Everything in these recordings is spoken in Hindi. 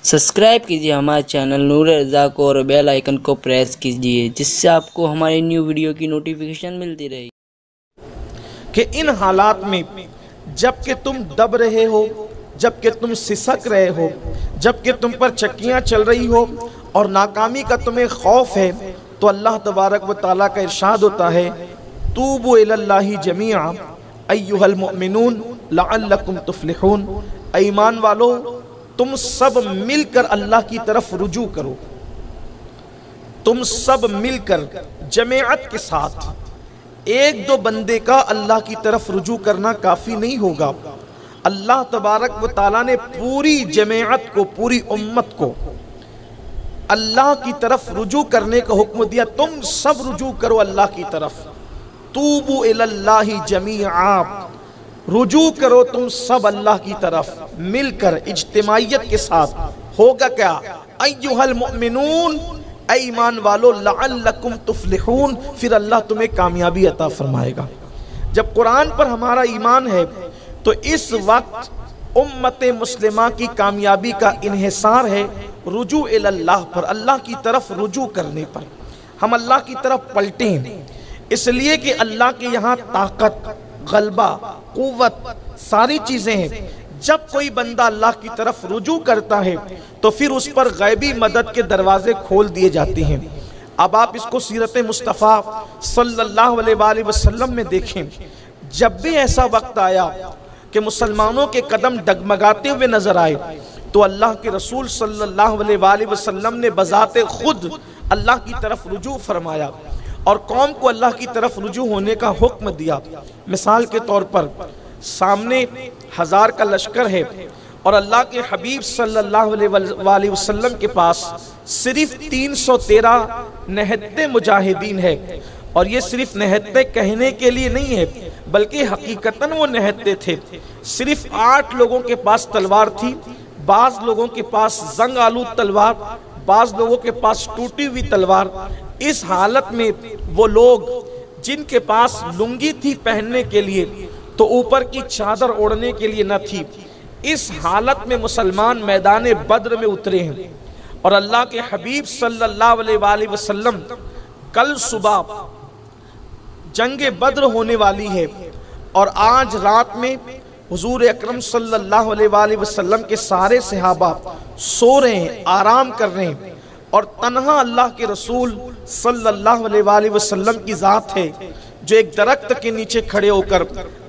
सब्सक्राइब कीजिए हमारे चैनल नूर रज़ा को और बेल आइकन को प्रेस कीजिए, जिससे आपको हमारी न्यू वीडियो की नोटिफिकेशन मिलती रहे। कि इन हालात में जबकि तुम दब रहे हो, जबकि तुम सिसक रहे हो, जबकि तुम पर चक्कियां चल रही हो और नाकामी का तुम्हें खौफ है, तो अल्लाह तबारक व ताला का इरशाद होता है, तूबू इलल्लाहि जमीआ अय्युहल मुमिनून लअल्लकुम तुफ्लिहून। ईमान वालो, तुम सब मिलकर अल्लाह की तरफ रुजू करो। तुम सब मिलकर जमाअत के साथ, एक दो बंदे का अल्लाह की तरफ रुजू करना काफी नहीं होगा। अल्लाह तबारक व ताला ने पूरी जमाअत को, पूरी उम्मत को अल्लाह की तरफ रुजू करने का हुक्म दिया। तुम सब रुजू करो अल्लाह की तरफ। तूबू इलल्लाहि जमीआ, रुजू करो तुम सब अल्लाह की तरफ मिलकर इज्तिमाइयत के साथ। होगा क्या? अय्युहल मुमिनून, ईमान वालो, लअल्लकुम तुफ्लिहून, फिर अल्लाह तुम्हें कामयाबी अता फरमाएगा। जब कुरान पर हमारा ईमान है तो इस वक्त उम्मत मुस्लिमा की कामयाबी का इन्हिसार है रुजू इलल्लाह पर, अल्लाह की तरफ रुजू करने पर। हम अल्लाह की तरफ पलटे हैं इसलिए कि अल्लाह के यहाँ ताकत, गलबा, कुव्वत, सारी चीजें हैं। जब कोई बंदा अल्लाह की तरफ रुजू करता है तो फिर उस पर गैबी मदद के दरवाजे खोल दिए जाते हैं। अब आप इसको सीरत मुस्तफ़ा सल्लल्लाहु अलैहि वसल्लम में देखें। जब भी ऐसा वक्त आया कि मुसलमानों के कदम डगमगाते हुए नजर आए तो अल्लाह के रसूल सल्लल्लाहु अलैहि वसल्लम ने बजाते खुद अल्लाह की तरफ रुजू फरमाया और कौम को अल्लाह की तरफ रुजू होने का हुक्म दिया। मिसाल के तौर पर सामने 1000 का लश्कर है और अल्लाह के हबीब सल्लल्लाहु अलैहि वसल्लम के पास सिर्फ 313 निहत्ते मुजाहिदीन है। और ये सिर्फ निहत्ते कहने के लिए नहीं है, बल्कि हकीकतन वो निहत्ते थे। सिर्फ 8 लोगों के पास तलवार थी, बाज लोगों के पास जंग आलूद तलवार, बाज लोगों के पास टूटी हुई तलवार। इस हालत में वो लोग जिनके पास लुंगी थी पहनने के लिए तो ऊपर की चादर ओढ़ने के लिए न थी, इस हालत में मुसलमान मैदान बद्र में उतरे हैं। और अल्लाह के हबीब सल्लल्लाहु अलैहि वसल्लम, कल सुबह जंगे बद्र होने वाली है और आज रात में हुजूर अकरम सल्लल्लाहु अलैहि वसल्लम के सारे सहाबा सो रहे हैं, आराम कर रहे हैं और तन्हा अल्लाह के रसूल सल्लल्लाहु अलैहि वसल्लम की ज़ात है जो एक दरख्त के नीचे खड़े होकर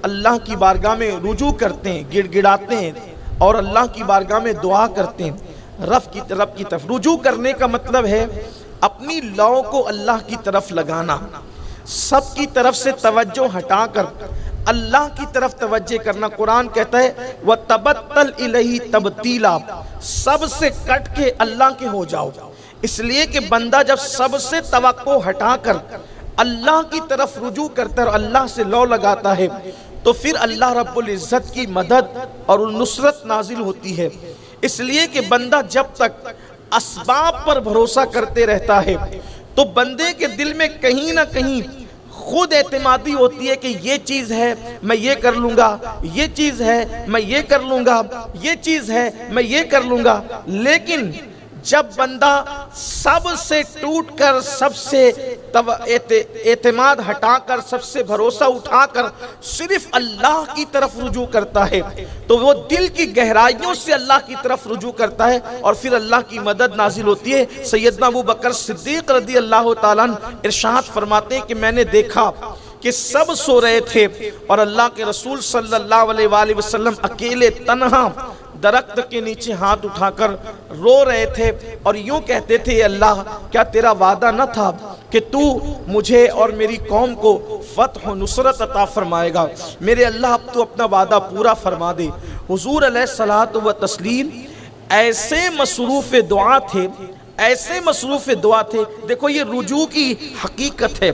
अल्लाह की बारगाह में रुजू करते हैं, गिड़गिड़ाते हैं और अल्लाह की बारगाह में दुआ करते हैं। रब की तरफ रुजू करने का मतलब है अपनी लौ को अल्लाह की तरफ लगाना, सबकी तरफ से तवज्जो हटाकर अल्लाह की तरफ तवज्जो करना। कुरान कहता है व तबत्तल इलैहि तबतीला, सबसे कट के अल्लाह के हो जाओ। इसलिए कि बंदा जब सबसे तवक्को हटाकर अल्लाह की तरफ रुजू करता है और अल्लाह से लौ लगाता है तो फिर अल्लाह रब्बुल इज्जत की मदद और नुसरत नाजिल होती है। इसलिए कि बंदा जब तक असबाब पर भरोसा करते रहता है तो बंदे के दिल में कहीं ना कहीं खुद एतमादी होती है कि ये चीज़ है मैं ये कर लूँगा, ये चीज़ है मैं ये कर लूँगा, ये चीज़ है मैं ये कर लूँगा। लेकिन जब बंदा सबसे टूट कर, सबसे एतमाद हटाकर, सबसे भरोसा उठाकर सिर्फ अल्लाह की तरफ रुजू करता है तो वो दिल की गहराइयों से अल्लाह की तरफ रुजू करता है और फिर अल्लाह की मदद नाजिल होती है। सैयदना अबू बकर सिद्दीक रज़ी अल्लाह तआला अन्हु इरशाद फरमाते हैं कि मैंने देखा कि सब सो रहे थे और अल्लाह के रसूल सल्लल्लाहु अलैहि वसल्लम अकेले तन्हा दरख्त के नीचे हाथ उठाकर रो रहे थे और यूं कहते थे, अल्लाह क्या तेरा वादा न था कि तू मुझे और मेरी कौम को फतह नुसरत अता फरमाएगा? मेरे अल्लाह अब तू अपना वादा पूरा फरमा दे। हुजूर अलैहिस्सलातु व तस्लीम ऐसे मसरूफ़ दुआ थे, ऐसे मसरूफ़ दुआ थे। देखो ये रुजू की हकीकत है,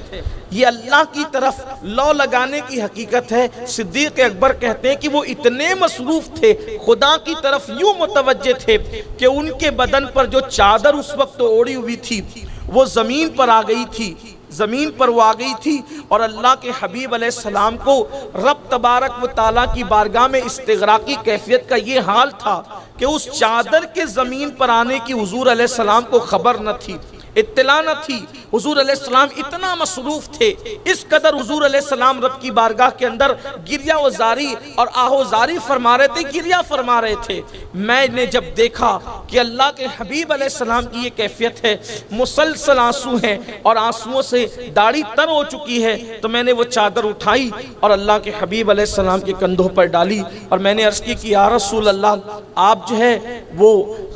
ये अल्लाह की तरफ लौ लगाने की हकीकत है। सिद्दीक अकबर कहते हैं कि वो इतने मसरूफ़ थे, खुदा की तरफ यूं मुतवज्जे थे कि उनके बदन पर जो चादर उस वक्त ओढ़ी हुई थी वो ज़मीन पर आ गई थी, ज़मीन पर वो आ गई थी और अल्लाह के हबीब अलैहिस्सलाम को रब तबारक व तआला की बारगाह में इस्तिग़राक़ी कैफियत का ये हाल था कि उस चादर के ज़मीन पर आने की हुज़ूर अलैहिस्सलाम को खबर न थी, इत्तला न थी। हुजूर अलैहिस्सलाम इतना मसरूफ थे, इस कदर हुजूर अलैहिस्सलाम रब की बारगाह के अंदर गिरिया वजारी और आहोजारी फरमा रहे थे, गिरिया फरमा रहे थे। मैंने जब देखा कि अल्लाह के हबीब अलैहिस्सलाम की ये कैफियत है, मुसलसल आंसू हैं और आंसुओं से दाढ़ी तर हो चुकी है, तो मैंने वो चादर उठाई और अल्लाह के हबीब अलैहिस्सलाम के कंधों पर डाली और मैंने अर्ज़ की कि या रसूल अल्लाह, आप जो है वो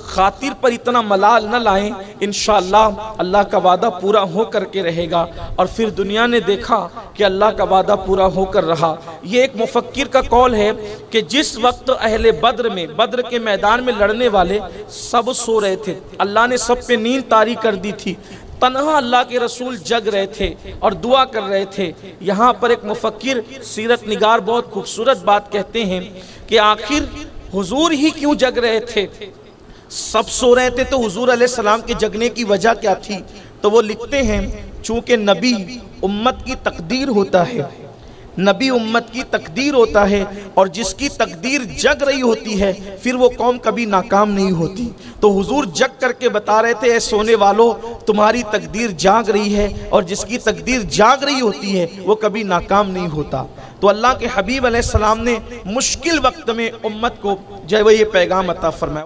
खातिर पर इतना मलाल न लाएं, इंशाअल्लाह अल्लाह का वादा पूरा हो करके रहेगा। और फिर दुनिया ने देखा कि अल्लाह का वादा पूरा होकर रहा। ये एक मुफक्किर का कौल है कि जिस वक्त अहले बद्र में, बद्र के मैदान में लड़ने वाले सब सो रहे थे, अल्लाह ने सब पे नींद तारी कर दी थी, तन्हा अल्लाह के रसूल जग रहे थे और दुआ कर रहे थे। यहाँ पर एक मुफक्किर सीरत निगार बहुत खूबसूरत बात कहते हैं कि आखिर हुजूर ही क्यों जग रहे थे, सब सो रहे थे, तो हुजूर अलैहिस्सलाम के जगने की वजह क्या थी? तो वो लिखते हैं, चूंकि नबी उम्मत की तकदीर होता है, नबी उम्मत की तकदीर होता है और जिसकी तकदीर जग रही होती है फिर वो कौम कभी नाकाम नहीं होती। तो हुजूर जग करके बता रहे थे, ऐ सोने वालों, तुम्हारी तकदीर जाग रही है और जिसकी तकदीर जाग रही होती है वो कभी नाकाम नहीं होता। तो अल्लाह के हबीब अलैहिस्सलाम ने मुश्किल वक्त में उम्मत को जो है वो ये पैगाम अता फरमाया।